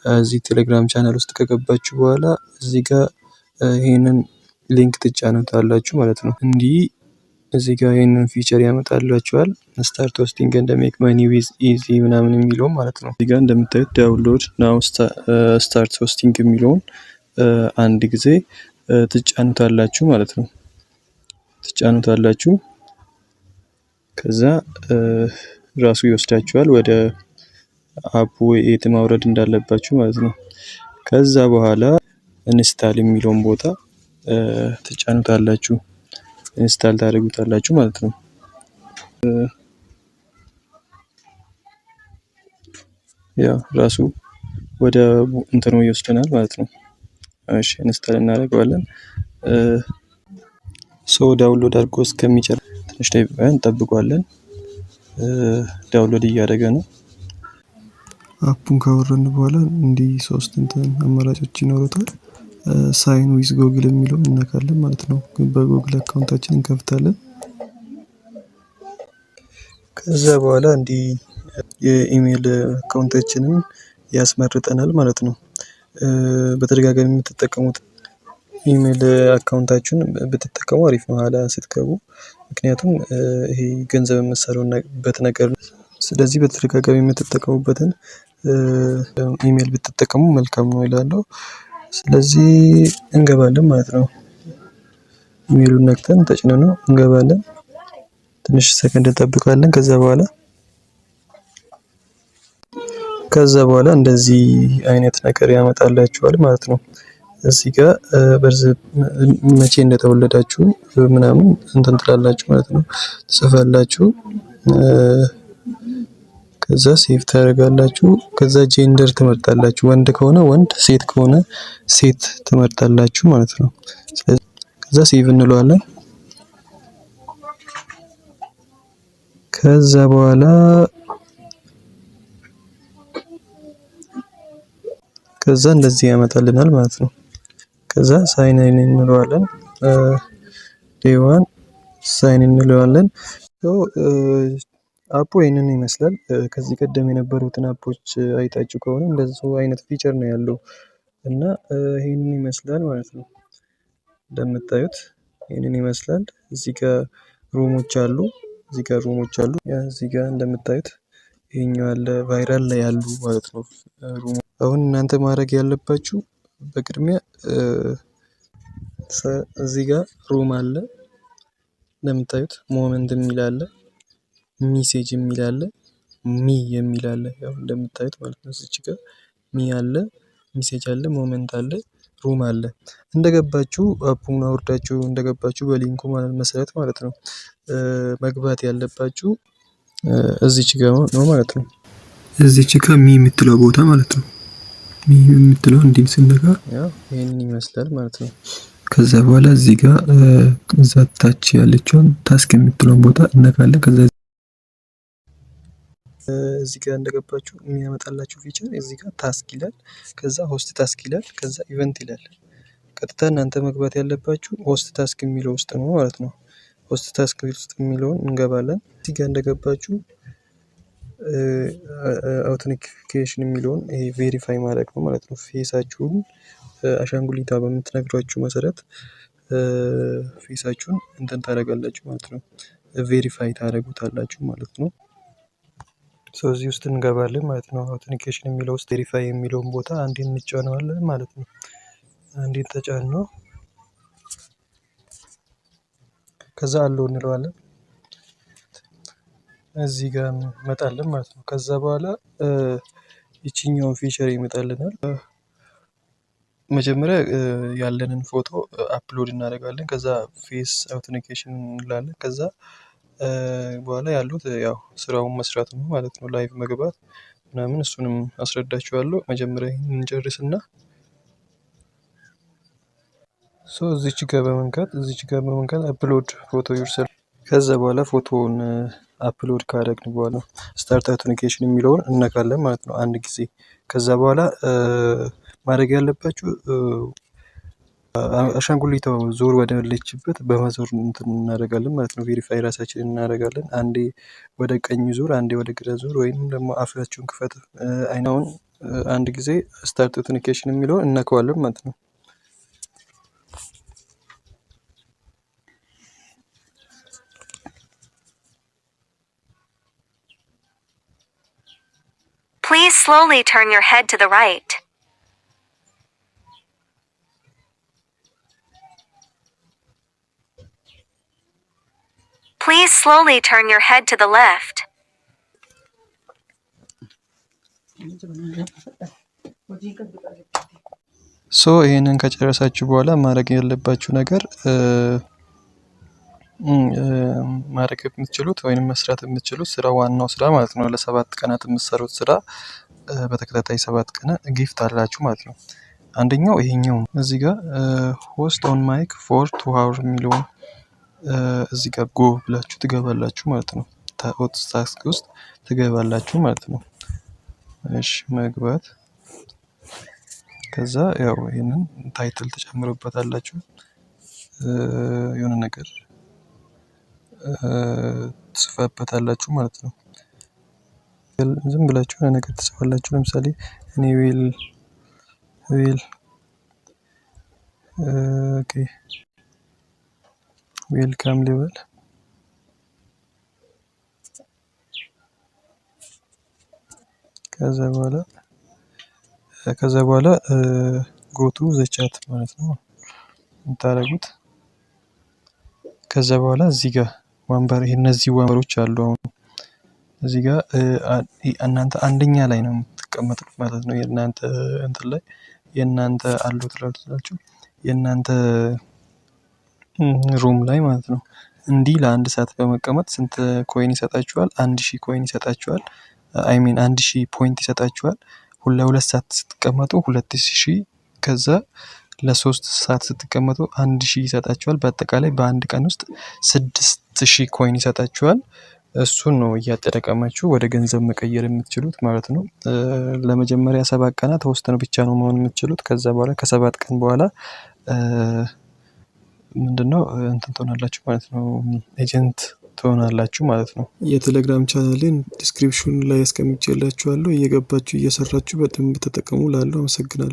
እዚህ ቴሌግራም ቻናል ውስጥ ከገባችሁ በኋላ እዚህ ጋር ይሄንን ሊንክ ትጫኑታላችሁ ማለት ነው። እንዲህ እዚህ ጋር ይሄንን ፊቸር ያመጣላችኋል። ስታርት ሆስቲንግ ኤንድ ሜክ መኒ ዊዝ ኢዚ ምናምን የሚለው ማለት ነው። እዚህ ጋር እንደምታዩት ዳውንሎድ ናው ስታርት ሆስቲንግ የሚለውን አንድ ጊዜ ትጫኑታላችሁ ማለት ነው። ትጫኑታላችሁ ከዛ ራሱ ይወስዳችኋል ወደ አፑ የት ማውረድ እንዳለባችሁ ማለት ነው። ከዛ በኋላ ኢንስታል የሚለውን ቦታ ትጫኑታላችሁ፣ ኢንስታል ታደርጉታላችሁ ማለት ነው። ያው ራሱ ወደ እንትኑ ይወስደናል ማለት ነው። እሺ ኢንስታል እናደርገዋለን። ዳውንሎድ አድርጎ እስከሚጨርስ ትንሽ ደቂቃ እንጠብቀዋለን። ዳውንሎድ እያደረገ ነው። አፑን ካወረድን በኋላ እንዲህ ሶስት አማራጮች ይኖሩታል። ሳይን ዊዝ ጎግል የሚለውን እነካለን ማለት ነው። በጎግል አካውንታችን እንከፍታለን። ከዛ በኋላ እንዲህ የኢሜል አካውንታችንን ያስመርጠናል ማለት ነው። በተደጋጋሚ የምትጠቀሙት ኢሜል አካውንታችሁን ብትጠቀሙ አሪፍ ነው ኋላ ስትገቡ። ምክንያቱም ይሄ ገንዘብ የምትሰሩበት ነገር ነው። ስለዚህ በተደጋጋሚ የምትጠቀሙበትን ኢሜል ብትጠቀሙ መልካም ነው እላለሁ። ስለዚህ እንገባለን ማለት ነው። ኢሜሉን ነክተን ተጭነነው እንገባለን። ትንሽ ሰከንድ እንጠብቃለን። ከዛ በኋላ እንደዚህ አይነት ነገር ያመጣላችኋል ማለት ነው። እዚህ ጋር መቼ እንደተወለዳችሁ ምናምን እንትን ትላላችሁ ማለት ነው። ትጽፋላችሁ። ከዛ ሴቭ ታደርጋላችሁ። ከዛ ጄንደር ትመርጣላችሁ። ወንድ ከሆነ ወንድ፣ ሴት ከሆነ ሴት ትመርጣላችሁ ማለት ነው። ከዛ ሴቭ እንለዋለን። ከዛ በኋላ እንደዚህ ያመጣልናል ማለት ነው። ከዛ ሳይን ኢን እንለዋለን። ዴይ ዋን ሳይን እንለዋለን። አፑ ይሄንን ይመስላል። ከዚህ ቀደም የነበሩትን አፖች አይታችሁ ከሆነ እንደዚህ አይነት ፊቸር ነው ያለው እና ይሄንን ይመስላል ማለት ነው። እንደምታዩት ይሄንን ይመስላል። እዚህ ጋር ሩሞች አሉ። እዚህ ጋር እንደምታዩት ይሄኛው አለ፣ ቫይራል ላይ ያሉ ማለት ነው ሩም። አሁን እናንተ ማድረግ ያለባችሁ በቅድሚያ እዚህ ጋር ሩም አለ። እንደምታዩት ሞመንት የሚል አለ፣ ሚሴጅ የሚል አለ፣ ሚ የሚል አለ። ያው እንደምታዩት ማለት ነው። እዚች ጋር ሚ አለ፣ ሚሴጅ አለ፣ ሞመንት አለ፣ ሩም አለ። እንደገባችሁ አፑን አውርዳችሁ እንደገባችሁ በሊንኩ መሰረት ማለት ነው መግባት ያለባችሁ እዚች ጋር ነው ማለት ነው። እዚች ጋር ሚ የምትለው ቦታ ማለት ነው። ሚ የምትለው እንዲህ ስንነካ ያው ይሄንን ይመስላል ማለት ነው። ከዛ በኋላ እዚህ ጋር እዛ ታች ያለችውን ታስክ የምትለውን ቦታ እነካለን። ከዛ እዚህ ጋር እንደገባችሁ የሚያመጣላችሁ ፊቸር እዚህ ጋር ታስክ ይላል፣ ከዛ ሆስት ታስክ ይላል፣ ከዛ ኢቨንት ይላል። ቀጥታ እናንተ መግባት ያለባችሁ ሆስት ታስክ የሚለው ውስጥ ነው ማለት ነው። ሆስት ታስክ ውስጥ የሚለውን እንገባለን። እዚህ ጋር እንደገባችሁ አውተንቲኬሽን የሚለውን ይሄ ቬሪፋይ ማድረግ ነው ማለት ነው። ፌሳችሁን አሻንጉሊቷ በምትነግሯችሁ መሰረት ፌሳችሁን እንትን ታደርጋላችሁ ማለት ነው። ቬሪፋይ ታደርጉታላችሁ ማለት ነው። እዚህ ውስጥ እንገባለን ማለት ነው። አውተንቲኬሽን የሚለው ውስጥ ቬሪፋይ የሚለውን ቦታ አንዴ እንጫነዋለን ማለት ነው። አንዴ ተጫነው ከዛ አለው እንለዋለን። እዚህ ጋር እንመጣለን ማለት ነው። ከዛ በኋላ ይቺኛውን ፊቸር ይመጣልናል። መጀመሪያ ያለንን ፎቶ አፕሎድ እናደርጋለን። ከዛ ፌስ አውተንቲኬሽን እንላለን። ከዛ በኋላ ያሉት ያው ስራውን መስራት ነው ማለት ነው። ላይቭ መግባት ምናምን እሱንም አስረዳችኋለሁ። መጀመሪያ ይሄንን እንጨርስና እዚች ጋር በመንካት አፕሎድ ፎቶ ዩርሰልፍ። ከዛ በኋላ ፎቶውን አፕሎድ ካደረግን በኋላ ስታርት አውተንቲኬሽን የሚለውን እነካለን ማለት ነው አንድ ጊዜ። ከዛ በኋላ ማድረግ ያለባችሁ አሻንጉሊቷ ዞር ወዳለችበት በመዞር እንትን እናደርጋለን ማለት ነው። ቬሪፋይ ራሳችንን እናደርጋለን። አንዴ ወደ ቀኝ ዙር፣ አንዴ ወደ ግራ ዙር፣ ወይንም ደግሞ አፋችሁን ክፈት አይናውን አንድ ጊዜ ስታርት አውተንቲኬሽን የሚለውን እነካዋለን ማለት ነው። Please slowly turn your head to the right. Please slowly turn your head to the left. ይሄንን ከጨረሳችሁ በኋላ ማድረግ ያለባችሁ ነገር ማድረግ የምትችሉት ወይንም መስራት የምትችሉት ስራ ዋናው ስራ ማለት ነው። ለ7 ቀናት የምትሰሩት ስራ በተከታታይ 7 ቀን ጊፍት አላችሁ ማለት ነው። አንደኛው ይሄኛው እዚህ ጋር ሆስት ኦን ማይክ ፎር 2 hours የሚለውን እዚህ ጋር ጎ ብላችሁ ትገባላችሁ ማለት ነው። ታስክ ውስጥ ትገባላችሁ ማለት ነው። እሺ መግባት ከዛ ያው ይሄንን ታይትል ተጨምሩበታላችሁ የሆነ ነገር ትጽፉበታላችሁ ማለት ነው። ዝም ብላችሁ የሆነ ነገር ትጽፋላችሁ። ለምሳሌ እኔ ዊል ኦኬ ዌልካም ልበል። ከዛ በኋላ ጎቱ ዘቻት ማለት ነው የምታደርጉት። ከዛ በኋላ እዚህ ጋር ወንበር እነዚህ ወንበሮች አሉ። አሁን እዚህ ጋር እናንተ አንደኛ ላይ ነው የምትቀመጡት ማለት ነው። የእናንተ እንትን ላይ የእናንተ አሉ ትላላችሁ የእናንተ ሩም ላይ ማለት ነው። እንዲህ ለ1 ሰዓት በመቀመጥ ስንት ኮይን ይሰጣችኋል? 1000 ኮይን ይሰጣችኋል። አይ ሚን 1000 ፖይንት ይሰጣችኋል። ለ2 ሰዓት ስትቀመጡ 2000 ከዛ ለ3 ሰዓት ስትቀመጡ 1000 ይሰጣችኋል። በአጠቃላይ በአንድ ቀን ውስጥ 6000 ኮይን ይሰጣችኋል። እሱን ነው እያጠራቀማችሁ ወደ ገንዘብ መቀየር የምትችሉት ማለት ነው። ለመጀመሪያ 7 ቀናት ሆስት ብቻ ነው መሆን የምትችሉት። ከዛ በኋላ ከ7 ቀን በኋላ ምንድነው እንትን ትሆናላችሁ ማለት ነው። ኤጀንት ትሆናላችሁ ማለት ነው። የቴሌግራም ቻናሌን ዲስክሪፕሽን ላይ አስቀምጬላችኋለሁ። እየገባችሁ እየሰራችሁ በደንብ ተጠቀሙ። ላለው አመሰግናለሁ።